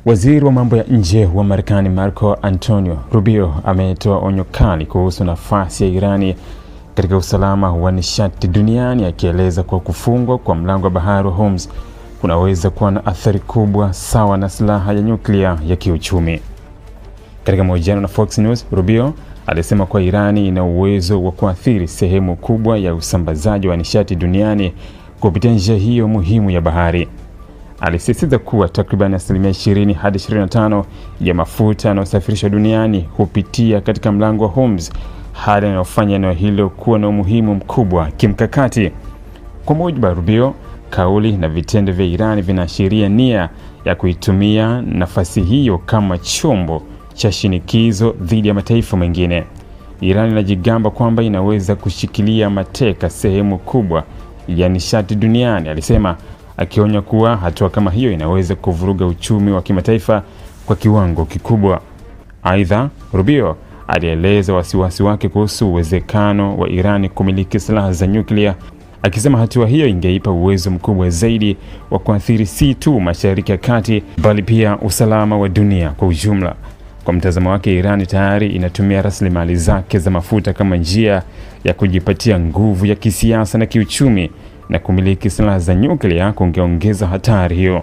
Waziri wa mambo ya nje wa Marekani Marco Antonio Rubio ametoa onyo kali kuhusu nafasi ya Irani katika usalama wa nishati duniani, akieleza kwa kufungwa kwa mlango wa bahari wa Hormuz kunaweza kuwa na athari kubwa sawa na silaha ya nyuklia ya kiuchumi. Katika mahojiano na Fox News, Rubio alisema kwa Irani ina uwezo wa kuathiri sehemu kubwa ya usambazaji wa nishati duniani kupitia njia hiyo muhimu ya bahari. Alisisitiza kuwa takriban 20 hadi 25% ya mafuta yanayosafirishwa duniani hupitia katika mlango wa Hormuz, hali inayofanya eneo hilo kuwa na umuhimu mkubwa kimkakati. Kwa mujibu wa Rubio, kauli na vitendo vya Irani vinaashiria nia ya kuitumia nafasi hiyo kama chombo cha shinikizo dhidi ya mataifa mengine. Irani inajigamba kwamba inaweza kushikilia mateka sehemu kubwa ya nishati duniani, alisema, akionya kuwa hatua kama hiyo inaweza kuvuruga uchumi wa kimataifa kwa kiwango kikubwa. Aidha, Rubio alieleza wasiwasi wake kuhusu uwezekano wa Irani kumiliki silaha za nyuklia, akisema hatua hiyo ingeipa uwezo mkubwa zaidi wa kuathiri si tu Mashariki ya Kati bali pia usalama wa dunia kwa ujumla. Kwa mtazamo wake, Irani tayari inatumia rasilimali zake za mafuta kama njia ya kujipatia nguvu ya kisiasa na kiuchumi, na kumiliki silaha za nyuklia kungeongeza hatari hiyo.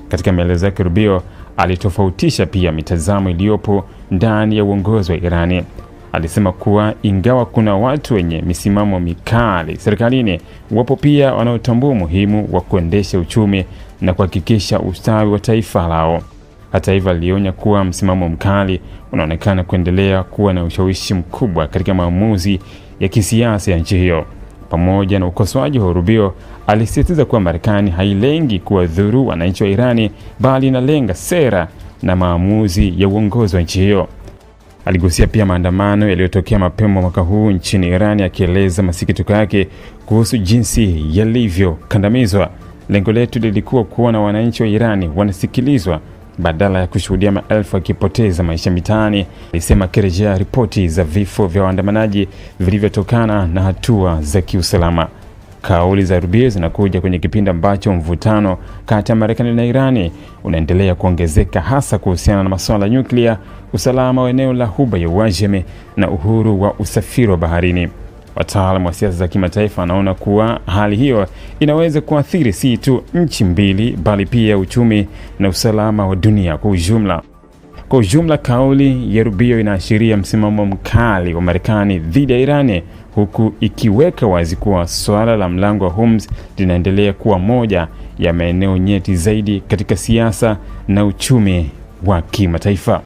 Katika maelezo yake, Rubio alitofautisha pia mitazamo iliyopo ndani ya uongozi wa Irani. Alisema kuwa ingawa kuna watu wenye misimamo mikali serikalini, wapo pia wanaotambua umuhimu wa kuendesha uchumi na kuhakikisha ustawi wa taifa lao. Hata hivyo, alionya kuwa msimamo mkali unaonekana kuendelea kuwa na ushawishi mkubwa katika maamuzi ya kisiasa ya nchi hiyo. Pamoja na ukosoaji wa Rubio, alisisitiza kuwa Marekani hailengi kuwadhuru wananchi wa Irani bali inalenga sera na maamuzi ya uongozi wa nchi hiyo. Aligusia pia maandamano yaliyotokea mapema mwaka huu nchini Irani, akieleza masikitiko yake kuhusu jinsi yalivyokandamizwa. Lengo letu lilikuwa kuona wananchi wa Irani wanasikilizwa badala ya kushuhudia maelfu wakipoteza maisha mitaani, alisema, akirejea ripoti za vifo vya waandamanaji vilivyotokana na hatua za kiusalama. Kauli za Rubio zinakuja kwenye kipindi ambacho mvutano kati ya Marekani na Irani unaendelea kuongezeka, hasa kuhusiana na masuala ya nyuklia, usalama wa eneo la Ghuba ya Uajemi na uhuru wa usafiri wa baharini. Wataalamu wa siasa za kimataifa wanaona kuwa hali hiyo inaweza kuathiri si tu nchi mbili bali pia uchumi na usalama wa dunia kwa ujumla. Kwa ujumla, kauli ya Rubio inaashiria msimamo mkali wa Marekani dhidi ya Irani, huku ikiweka wazi kuwa swala la mlango wa Hormuz linaendelea kuwa moja ya maeneo nyeti zaidi katika siasa na uchumi wa kimataifa.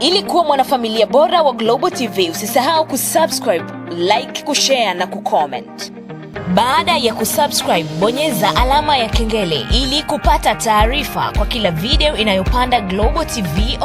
Ili kuwa mwanafamilia bora wa Global TV, usisahau kusubscribe, like, kushare na kucomment. Baada ya kusubscribe, bonyeza alama ya kengele ili kupata taarifa kwa kila video inayopanda Global TV.